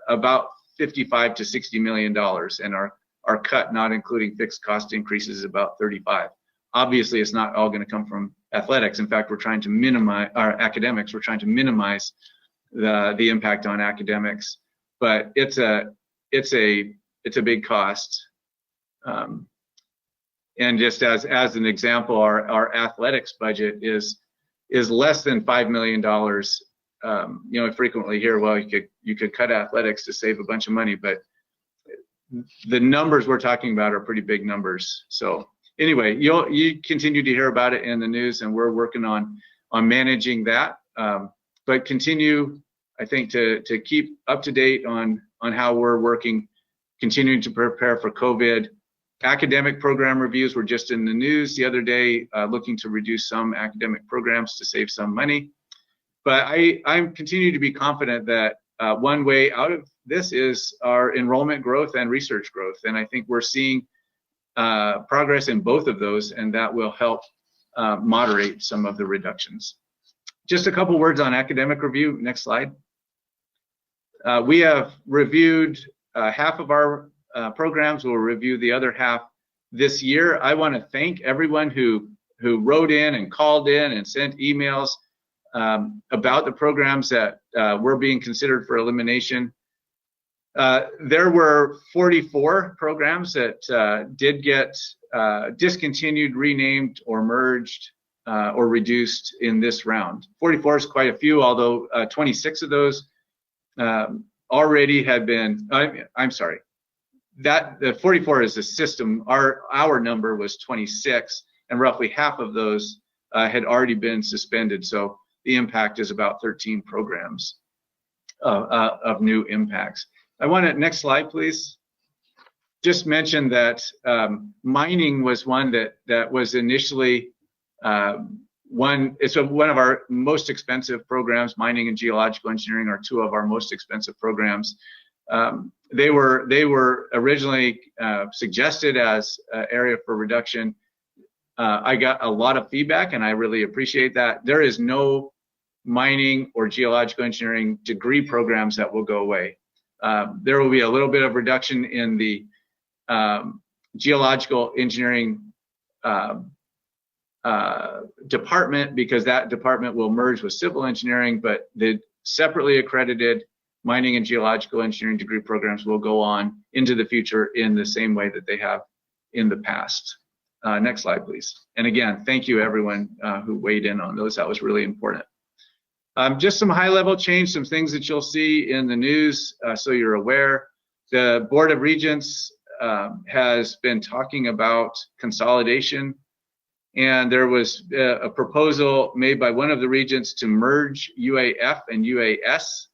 about $55 to $60 million, and our cut, not including fixed cost increases, is about 35. Obviously, it's not all going to come from athletics. In fact, we're trying to minimize our academics. We're trying to minimize the impact on academics, but it's a big cost. And just as an example, our athletics budget is less than $5 million. You know, I frequently hear, well, you could cut athletics to save a bunch of money, but the numbers we're talking about are pretty big numbers. So anyway, you continue to hear about it in the news, and we're working on managing that. But continue, I think, to keep up to date on how we're working, continuing to prepare for COVID. Academic program reviews were just in the news the other day, looking to reduce some academic programs to save some money. But I'm continue to be confident that one way out of this is our enrollment growth and research growth. And I think we're seeing progress in both of those, and that will help moderate some of the reductions. Just a couple words on academic review. Next slide. We have reviewed half of our programs. We'll review the other half this year. I want to thank everyone who wrote in and called in and sent emails. about the programs that were being considered for elimination. There were 44 programs that did get discontinued, renamed, or merged, or reduced in this round. 44 is quite a few, although 26 of those already had been, I'm sorry, that the 44 is the system. Our number was 26, and roughly half of those had already been suspended. So the impact is about 13 programs of new impacts. I want to, next slide, please. Just mention that mining was one that was initially it's one of our most expensive programs. Mining and geological engineering are two of our most expensive programs. They were originally suggested as an area for reduction. I got a lot of feedback, and I really appreciate that. There is no mining or geological engineering degree programs that will go away. There will be a little bit of reduction in the geological engineering department, because that department will merge with civil engineering, but the separately accredited mining and geological engineering degree programs will go on into the future in the same way that they have in the past. Next slide, please. And again, thank you everyone who weighed in on those. That was really important. Just some high-level change, some things that you'll see in the news so you're aware. The Board of Regents has been talking about consolidation, and there was a proposal made by one of the regents to merge UAF and UAS.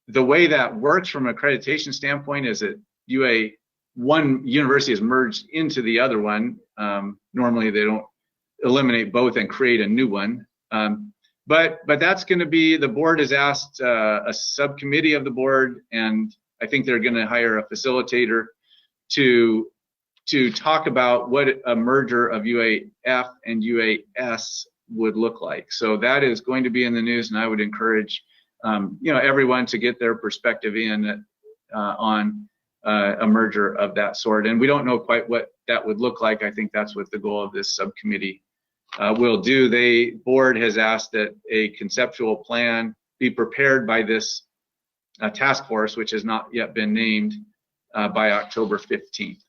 The way that works from an accreditation standpoint is that one university is merged into the other one. Normally they don't eliminate both and create a new one. But that's going to be, the board has asked a subcommittee of the board, and I think they're going to hire a facilitator to talk about what a merger of UAF and UAS would look like. So that is going to be in the news, and I would encourage everyone to get their perspective in on a merger of that sort. And we don't know quite what that would look like. I think that's what the goal of this subcommittee will do. The board has asked that a conceptual plan be prepared by this task force, which has not yet been named, by October 15th.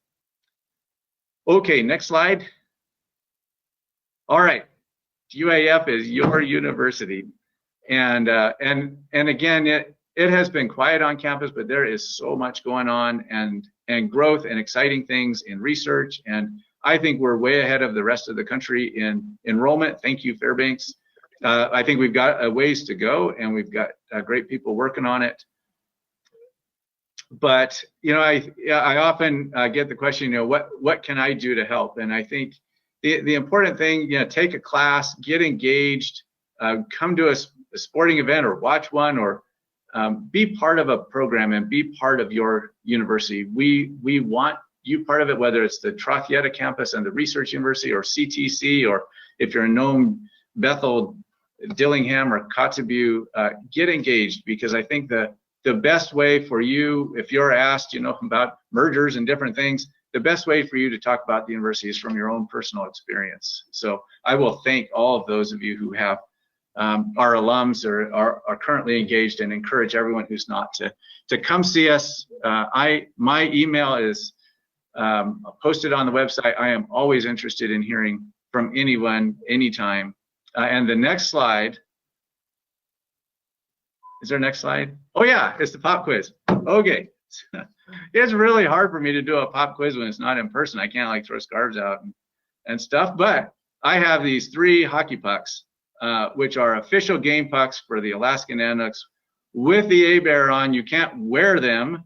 Okay, next slide. All right, UAF is your university, and again, it has been quiet on campus, but there is so much going on, and growth and exciting things in research, and I think we're way ahead of the rest of the country in enrollment. Thank you, Fairbanks. I think we've got a ways to go, and we've got great people working on it. But I often get the question, what can I do to help? And I think the important thing, take a class, get engaged, come to a sporting event or watch one, or be part of a program and be part of your university. We want you part of it, whether it's the Trothieta campus and the Research University, or CTC, or if you're in Nome, Bethel, Dillingham, or Kotzebue, get engaged, because I think the best way for you, if you're asked, about mergers and different things, the best way for you to talk about the university is from your own personal experience. So I will thank all of those of you who have our alums or are currently engaged, and encourage everyone who's not to come see us. My email is posted on the website. I am always interested in hearing from anyone, anytime. And the next slide, is there a next slide? Oh yeah, it's the pop quiz. Okay. It's really hard for me to do a pop quiz when it's not in person. I can't throw scarves out and stuff, but I have these 3 hockey pucks, which are official game pucks for the Alaska Nanooks with the A-Bear on. You can't wear them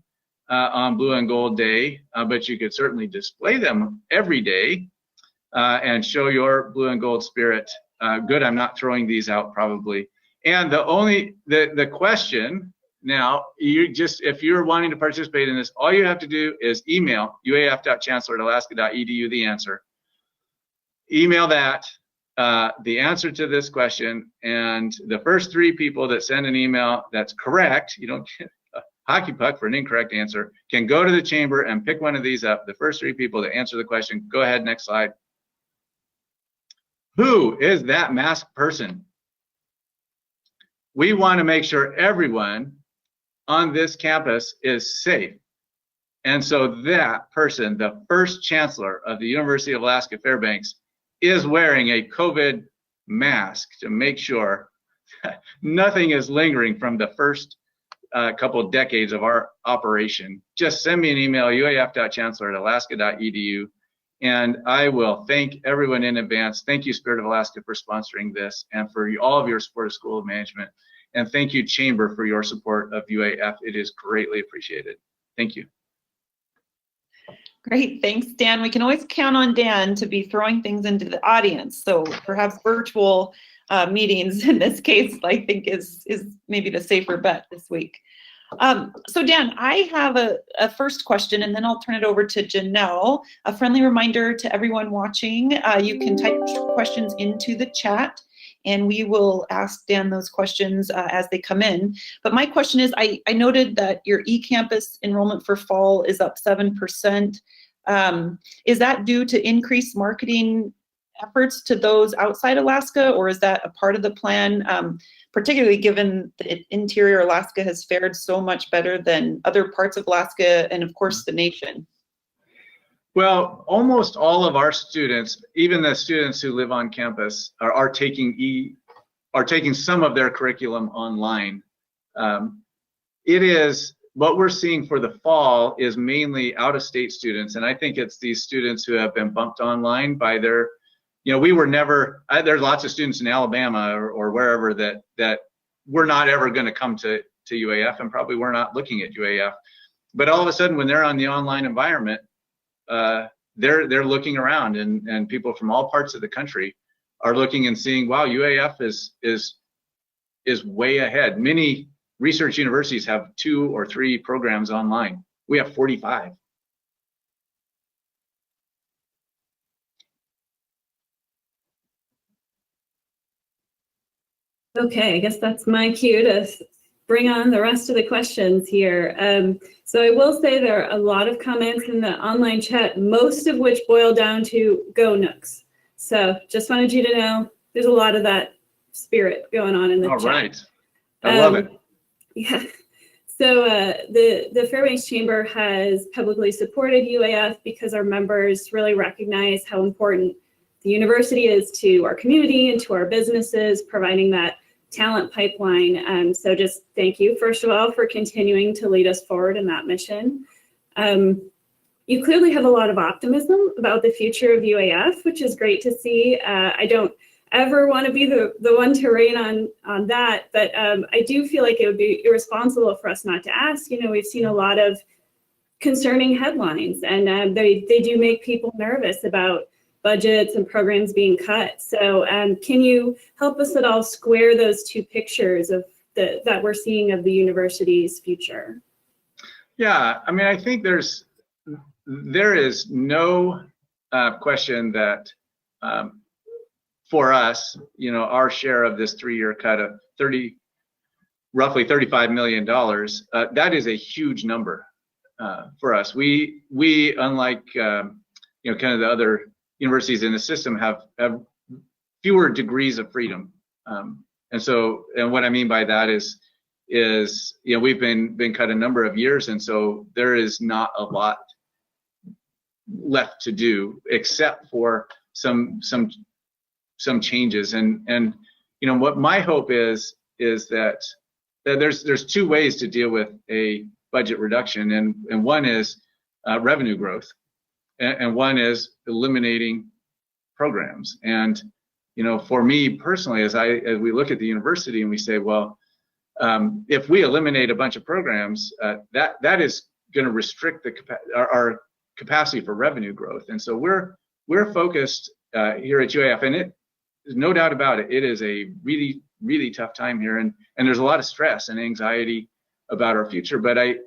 on Blue and Gold Day, but you could certainly display them every day and show your blue and gold spirit. Good, I'm not throwing these out probably. And the question now, if you're wanting to participate in this, all you have to do is email uaf.chancellor@alaska.edu the answer. Email that, the answer to this question, and the first 3 people that send an email that's correct, you don't get a hockey puck for an incorrect answer, can go to the chamber and pick one of these up. The first 3 people that answer the question. Go ahead, next slide. Who is that masked person? We want to make sure everyone on this campus is safe. And so that person, the first chancellor of the University of Alaska Fairbanks, is wearing a COVID mask to make sure nothing is lingering from the first couple of decades of our operation. Just send me an email, uaf.chancellor@alaska.edu, and I will thank everyone in advance. Thank you, Spirit of Alaska, for sponsoring this and for all of your support of School of Management. And thank you, Chamber, for your support of UAF. It is greatly appreciated. Thank you. Great, thanks, Dan. We can always count on Dan to be throwing things into the audience. So perhaps virtual meetings in this case, I think is maybe the safer bet this week. So Dan, I have a first question, and then I'll turn it over to Janelle. A friendly reminder to everyone watching, you can type questions into the chat, and we will ask Dan those questions as they come in. But my question is, I noted that your eCampus enrollment for fall is up 7%. Is that due to increased marketing efforts to those outside Alaska, or is that a part of the plan, particularly given that interior Alaska has fared so much better than other parts of Alaska and of course the nation? Well, almost all of our students, even the students who live on campus, are taking some of their curriculum online. It is what we're seeing for the fall is mainly out-of-state students, and I think it's these students who have been bumped online by their, we were never. There's lots of students in Alabama or wherever that we're not ever going to come to UAF, and probably we're not looking at UAF. But all of a sudden, when they're on the online environment, they're looking around, and people from all parts of the country are looking and seeing, wow, UAF is way ahead. Many research universities have 2 or 3 programs online. We have 45. Okay, I guess that's my cue to bring on the rest of the questions here. So I will say there are a lot of comments in the online chat, most of which boil down to go Nooks. So just wanted you to know there's a lot of that spirit going on in the chat. All right, I love it. Yeah. So the Fairbanks Chamber has publicly supported UAF because our members really recognize how important the university is to our community and to our businesses, providing that talent pipeline. So just thank you, first of all, for continuing to lead us forward in that mission. You clearly have a lot of optimism about the future of UAF, which is great to see. I don't ever want to be the one to rain on that, but I do feel like it would be irresponsible for us not to ask. We've seen a lot of concerning headlines, and they do make people nervous about budgets and programs being cut. So can you help us at all square those two pictures of that we're seeing of the university's future? Yeah, I mean, I think there is no question that for us, our share of this 3-year cut of roughly $35 million, that is a huge number for us. We unlike kind of the other universities in the system have fewer degrees of freedom, and what I mean by that is we've been cut a number of years, and so there is not a lot left to do except for some changes, and what my hope is that there's 2 ways to deal with a budget reduction, and one is revenue growth. And one is eliminating programs. And for me personally, as we look at the university and we say, well, if we eliminate a bunch of programs, that is going to restrict our capacity for revenue growth. And so we're focused here at UAF, and there's no doubt about it. It is a really, really tough time here, and there's a lot of stress and anxiety about our future. But I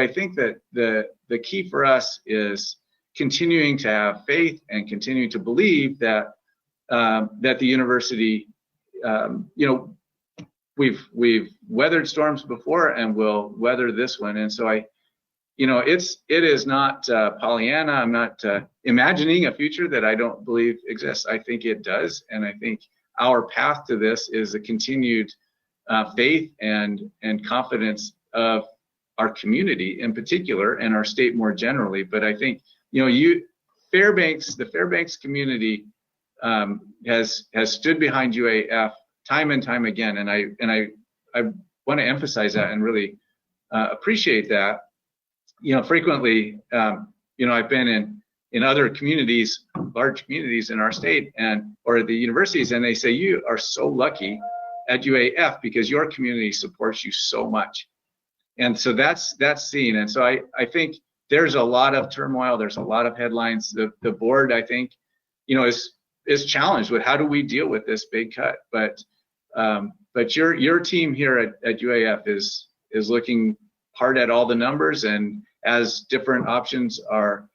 think that the key for us is continuing to have faith and continuing to believe that the university, we've weathered storms before and will weather this one. And so it is not Pollyanna. I'm not imagining a future that I don't believe exists. I think it does, and I think our path to this is a continued faith and confidence of our community in particular and our state more generally. But I think, you know, the Fairbanks community has stood behind UAF time and time again, and I want to emphasize that and really appreciate that. You know, frequently, you know, I've been in other communities, large communities in our state or the universities, and they say, you are so lucky at UAF because your community supports you so much. And so that's seen. And so I think there's a lot of turmoil, there's a lot of headlines. The board, I think, you know, is challenged with how do we deal with this big cut. But your team here at UAF is looking hard at all the numbers, and as different options are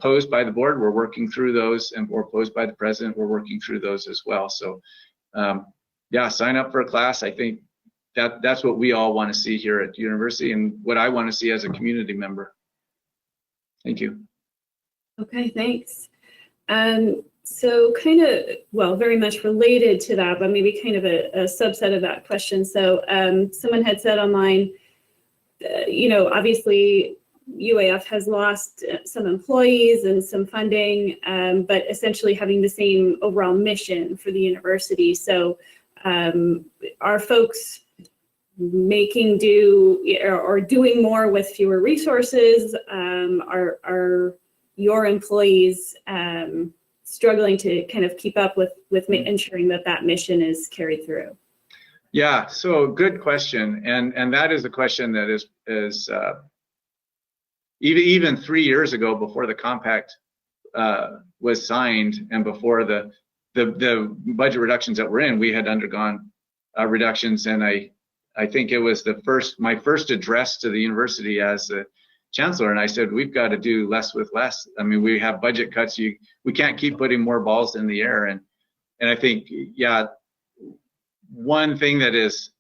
posed by the board, we're working through those, and or posed by the president, we're working through those as well. So yeah, sign up for a class. I think that's what we all want to see here at the university, and what I want to see as a community member. Thank you. Okay, thanks. So kind of, well, very much related to that, but maybe kind of a subset of that question. So someone had said online, you know, obviously UAF has lost some employees and some funding, but essentially having the same overall mission for the university. So are folks making do or doing more with fewer resources? Are your employees struggling to kind of keep up with ensuring that mission is carried through? Yeah, so good question, and that is a question that is even 3 years ago, before the compact was signed and before the budget reductions that we're in, we had undergone reductions, and I think it was my first address to the university as the chancellor, and I said, we've got to do less with less. I mean, we have budget cuts. We can't keep putting more balls in the air, and I think, yeah, one thing that is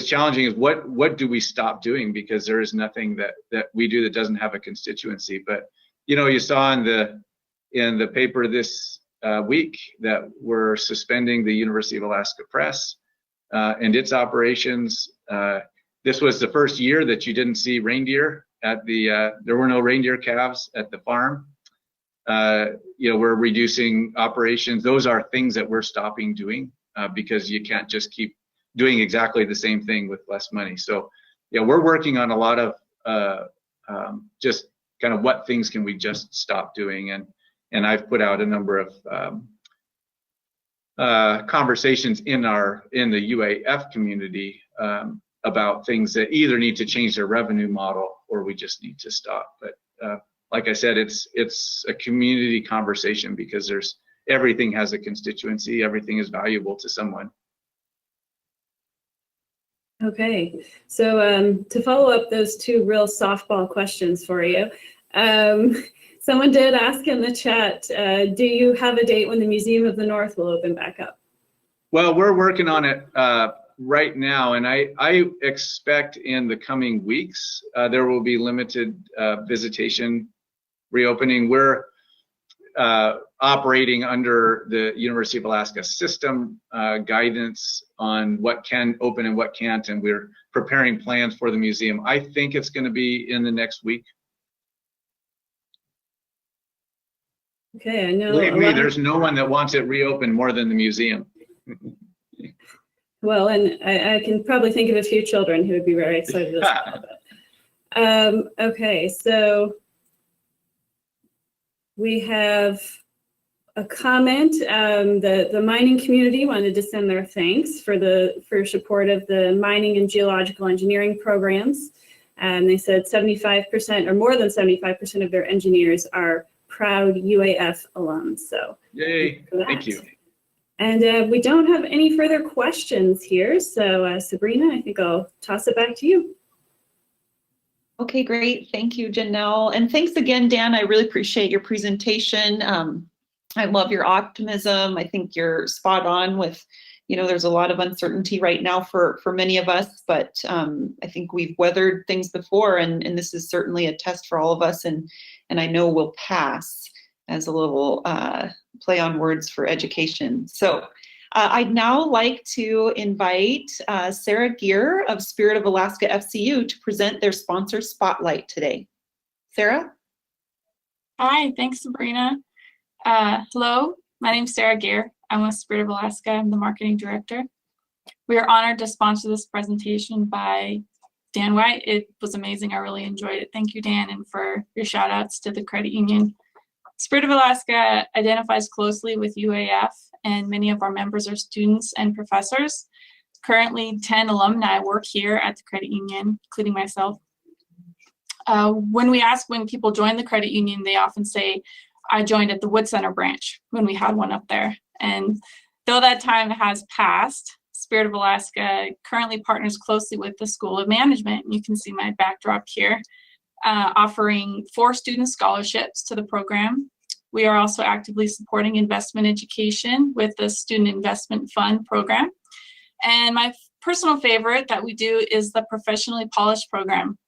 challenging is what do we stop doing, because there is nothing that we do that doesn't have a constituency. But you know, you saw in the paper this week that we're suspending the University of Alaska Press and its operations. This was the first year that you didn't see reindeer at there were no reindeer calves at the farm. You know, we're reducing operations. Those are things that we're stopping doing because you can't just keep doing exactly the same thing with less money. So yeah, we're working on a lot of just kind of what things can we just stop doing, and I've put out a number of conversations in the UAF community about things that either need to change their revenue model or we just need to stop. But like I said, it's a community conversation because everything has a constituency, everything is valuable to someone. Okay, so to follow up those two real softball questions for you, someone did ask in the chat, do you have a date when the Museum of the North will open back up? Well, we're working on it right now, and I expect in the coming weeks there will be limited visitation reopening. We're operating under the University of Alaska system guidance on what can open and what can't, and we're preparing plans for the museum. I think it's going to be in the next week. Okay, I know. Believe me, there's no one that wants it reopened more than the museum. Well, and I can probably think of a few children who would be very excited about that. Okay, so we have a comment. The mining community wanted to send their thanks for support of the mining and geological engineering programs. And they said 75% or more than 75% of their engineers are proud UAF alums. So yay, thank you. And we don't have any further questions here. So Sabrina, I think I'll toss it back to you. Okay, great. Thank you, Janelle. And thanks again, Dan. I really appreciate your presentation. I love your optimism. I think you're spot on with there's a lot of uncertainty right now for many of us, but I think we've weathered things before, and this is certainly a test for all of us, and I know we'll pass, as a little play on words for education. So I'd now like to invite Sarah Gear of Spirit of Alaska FCU to present their sponsor spotlight today. Sarah? Hi, thanks, Sabrina. Hello, my name's Sarah Gear. I'm with Spirit of Alaska. I'm the marketing director. We are honored to sponsor this presentation by Dan White. It was amazing. I really enjoyed it. Thank you, Dan, and for your shout outs to the credit union. Spirit of Alaska identifies closely with UAF, and many of our members are students and professors. Currently, 10 alumni work here at the credit union, including myself. When we ask when people join the credit union, they often say, I joined at the Wood Center branch when we had one up there. And though that time has passed, Spirit of Alaska currently partners closely with the School of Management. You can see my backdrop here, offering 4 student scholarships to the program. We are also actively supporting investment education with the Student Investment Fund program. And my personal favorite that we do is the Professionally Polished program.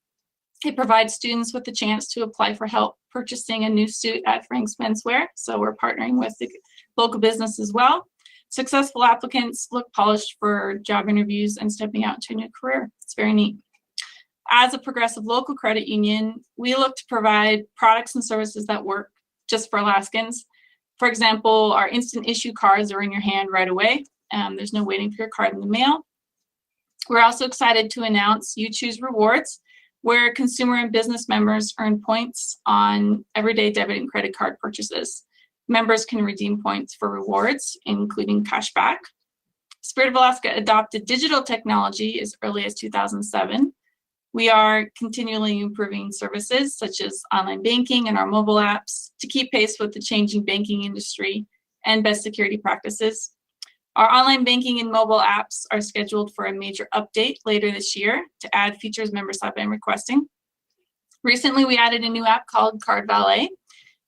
It provides students with the chance to apply for help purchasing a new suit at Frank's Menswear. So we're partnering with the local business as well. Successful applicants look polished for job interviews and stepping out to a new career. It's very neat. As a progressive local credit union, we look to provide products and services that work just for Alaskans. For example, our instant issue cards are in your hand right away. There's no waiting for your card in the mail. We're also excited to announce You Choose Rewards, where consumer and business members earn points on everyday debit and credit card purchases. Members can redeem points for rewards, including cashback. Spirit of Alaska adopted digital technology as early as 2007. We are continually improving services such as online banking and our mobile apps to keep pace with the changing banking industry and best security practices. Our online banking and mobile apps are scheduled for a major update later this year to add features members have been requesting. Recently, we added a new app called Card Valet,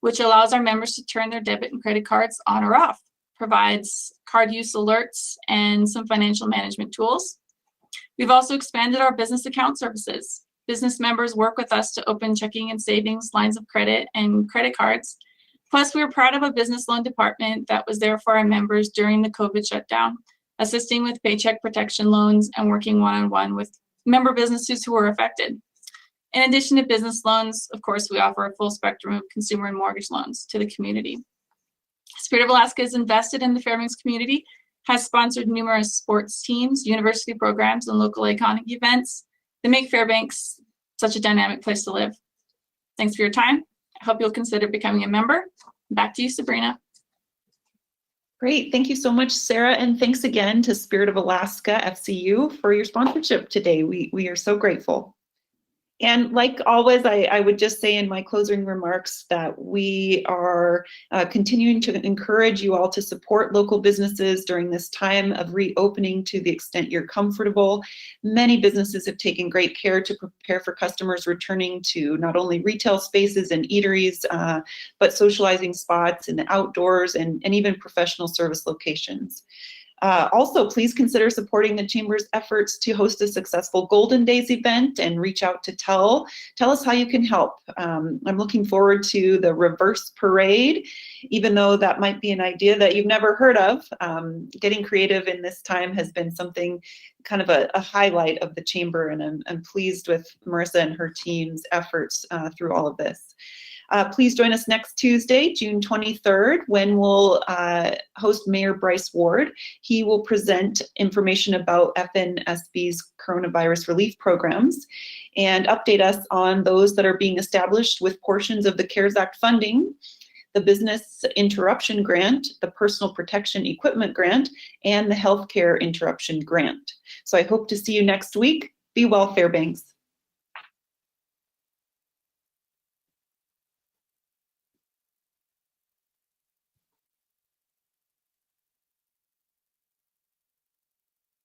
which allows our members to turn their debit and credit cards on or off, provides card use alerts and some financial management tools. We've also expanded our business account services. Business members work with us to open checking and savings, lines of credit, and credit cards. Plus, we are proud of a business loan department that was there for our members during the COVID shutdown, assisting with paycheck protection loans and working one-on-one with member businesses who were affected. In addition to business loans, of course, we offer a full spectrum of consumer and mortgage loans to the community. Spirit of Alaska is invested in the Fairbanks community, has sponsored numerous sports teams, university programs, and local iconic events that make Fairbanks such a dynamic place to live. Thanks for your time. I hope you'll consider becoming a member. Back to you, Sabrina. Great, thank you so much, Sarah, and thanks again to Spirit of Alaska FCU for your sponsorship today. We are so grateful. And like always, I would just say in my closing remarks that we are continuing to encourage you all to support local businesses during this time of reopening to the extent you're comfortable. Many businesses have taken great care to prepare for customers returning to not only retail spaces and eateries, but socializing spots and outdoors and even professional service locations. Also, please consider supporting the Chamber's efforts to host a successful Golden Days event and reach out to tell us how you can help. I'm looking forward to the reverse parade, even though that might be an idea that you've never heard of. Getting creative in this time has been something kind of a highlight of the Chamber, and I'm pleased with Marissa and her team's efforts through all of this. Please join us next Tuesday, June 23rd, when we'll host Mayor Bryce Ward. He will present information about FNSB's coronavirus relief programs and update us on those that are being established with portions of the CARES Act funding, the Business Interruption Grant, the Personal Protection Equipment Grant, and the Healthcare Interruption Grant. So I hope to see you next week. Be well, Fairbanks.